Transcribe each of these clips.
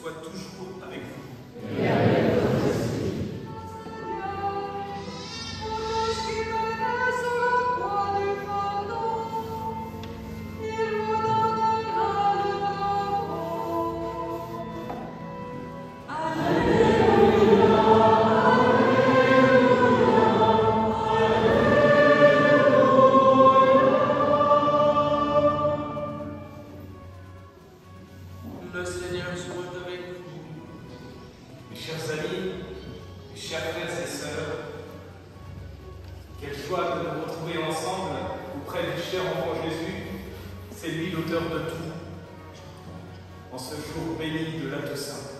soit toujours avec vous. Et avec vous aussi. Le Seigneur soit avec vous. Mes chers amis, mes chers frères et sœurs, quelle joie de nous retrouver ensemble auprès du cher enfant Jésus. C'est lui l'auteur de tout. En ce jour béni de la Toussaint.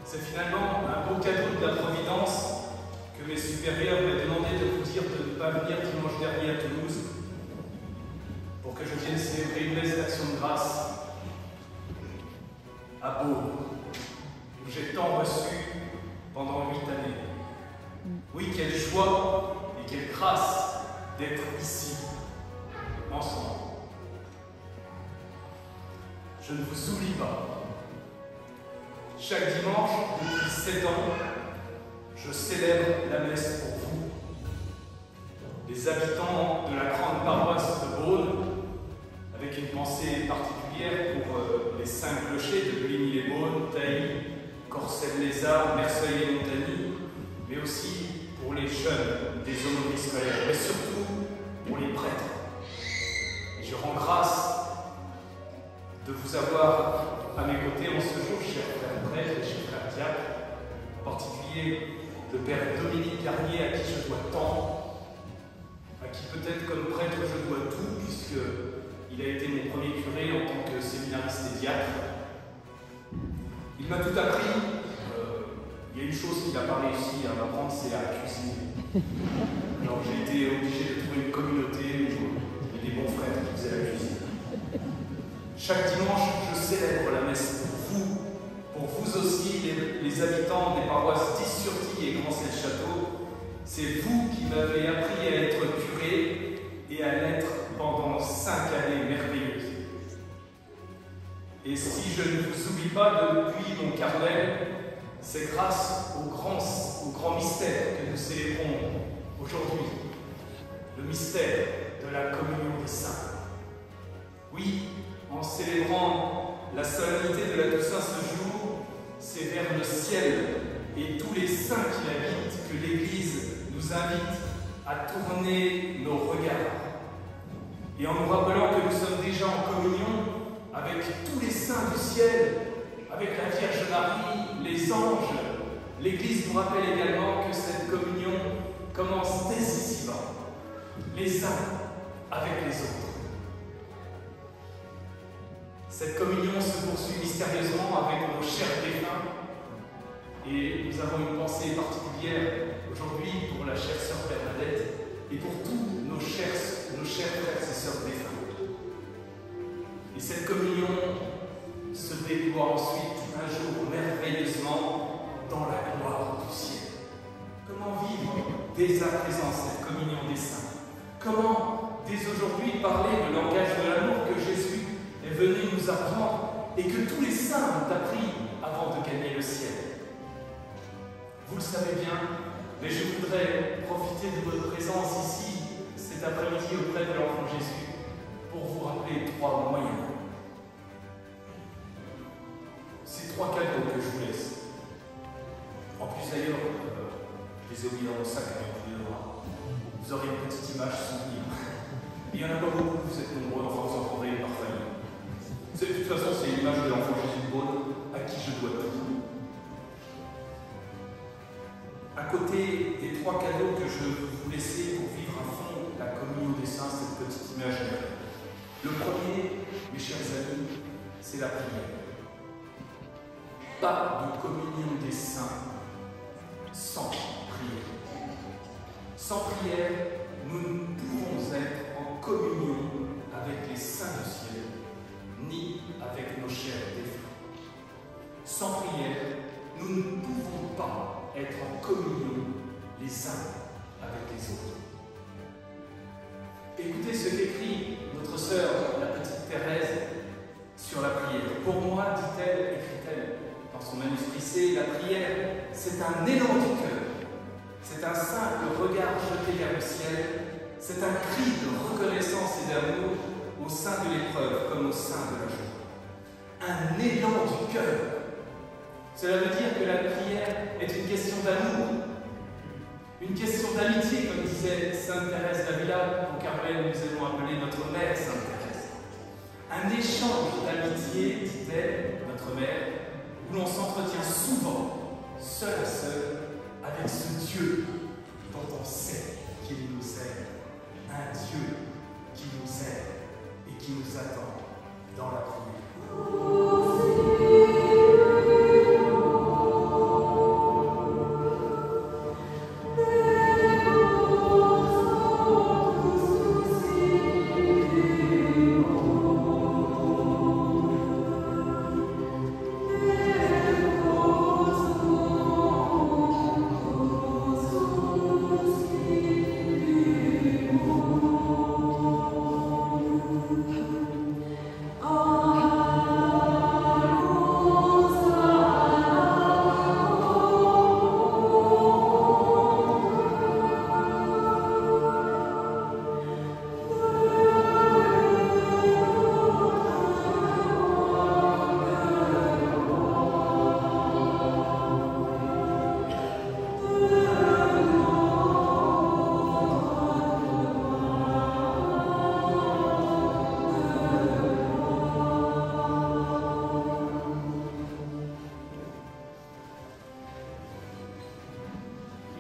C'est finalement un beau cadeau de la Providence que mes supérieurs m'aient demandé de vous dire de ne pas venir dimanche dernier à Toulouse pour que je vienne célébrer une messe d'action de grâce à Beaune, où j'ai tant reçu pendant 8 années. Oui, quelle joie et quelle grâce d'être ici, ensemble. Je ne vous oublie pas. Chaque dimanche, depuis 7 ans, je célèbre la messe pour vous, les habitants de la grande paroisse de Beaune, avec une pensée particulière pour les 5 clochers de Bligny-les-Beaunes, Tailly, Corcelles-les-Arts, Merceuil et Montagny, mais aussi pour les jeunes des aumôneries scolaires, mais surtout pour les prêtres. Et je rends grâce de vous avoir à mes côtés en ce jour, chers frères prêtres et chers frères diacres, en particulier le père Dominique Garnier, à qui je dois tant, à qui peut-être comme prêtre je dois tout, puisqu'il a été mon premier curé en tant que séminariste et diacre. Il m'a tout appris. Il y a une chose qu'il n'a pas réussi à m'apprendre, c'est à cuisiner. Alors j'ai été obligé de trouver une communauté où il y a des bons frères qui faisaient la cuisine. Chaque dimanche, je célèbre la messe pour vous aussi, les habitants des paroisses d'Is-sur-Tille et Grand-Celle-Château. C'est vous qui m'avez appris à être curé et à l'être pendant 5 années merveilleuses. Et si je ne vous oublie pas depuis mon carmel, c'est grâce au grand mystère que nous célébrons aujourd'hui, le mystère de la communion des saints. Oui, en célébrant la solennité de la Toussaint ce jour, c'est vers le ciel et tous les saints qui l'habitent que l'Église nous invite à tourner nos regards. Et en nous rappelant que nous sommes déjà en communion avec tous les saints du ciel, avec la Vierge Marie, les anges, l'Église nous rappelle également que cette communion commence dès ici-bas, les uns avec les autres. Cette communion se poursuit mystérieusement avec nos chers défunts et nous avons une pensée particulière aujourd'hui pour la chère sœur Bernadette et pour tous nos chers frères et sœurs défunts. Et cette communion se déploie ensuite un jour merveilleusement dans la gloire du ciel. Comment vivre dès à présent cette communion des saints? Comment dès aujourd'hui parler le langage de l'amour que Jésus est venu nous apprendre et que tous les saints ont appris avant de gagner le ciel? Vous le savez bien, mais je voudrais profiter de votre présence ici cet après-midi auprès de l'enfant Jésus pour vous rappeler 3 moyens. Ces 3 cadeaux que je vous laisse. En plus d'ailleurs, je les ai oubliés dans mon sac avec vous dehors. Vous aurez une petite image souvenir. Il n'y en a pas beaucoup, vous êtes nombreux, enfin vous en trouverez par famille. De toute façon, c'est l'image de l'enfant Jésus de Beaune à qui je dois tout. À côté des 3 cadeaux que je veux vous laisser pour vivre à fond la communion des saints, cette petite image. Le premier, mes chers amis, c'est la prière. Pas de communion des saints sans prière. Sans prière, nous ne pouvons être en communion avec les saints du ciel, ni avec nos chers défunts. Sans prière, nous ne pouvons pas être en communion les uns avec les autres. Écoutez ce qu'écrit notre sœur, la petite Thérèse, sur la prière. pour moi, dit-elle, écrit-elle dans son manuscrit C, la prière, c'est un élan du cœur. C'est un simple regard jeté vers le ciel. C'est un cri de reconnaissance et d'amour au sein de l'épreuve comme au sein de la joie. Un élan du cœur. Cela veut dire que la prière est une question d'amour, une question d'amitié, comme disait Sainte Thérèse d'Avila, au Carmel, nous allons appeler notre mère Sainte Thérèse. Un échange d'amitié, dit-elle, notre mère, où l'on s'entretient souvent, seul à seul, avec ce Dieu dont on sait qu'il nous aime. Un Dieu qui nous aime et qui nous attend dans la prière.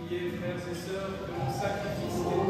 Priez, frères et sœurs, que mon sacrifice est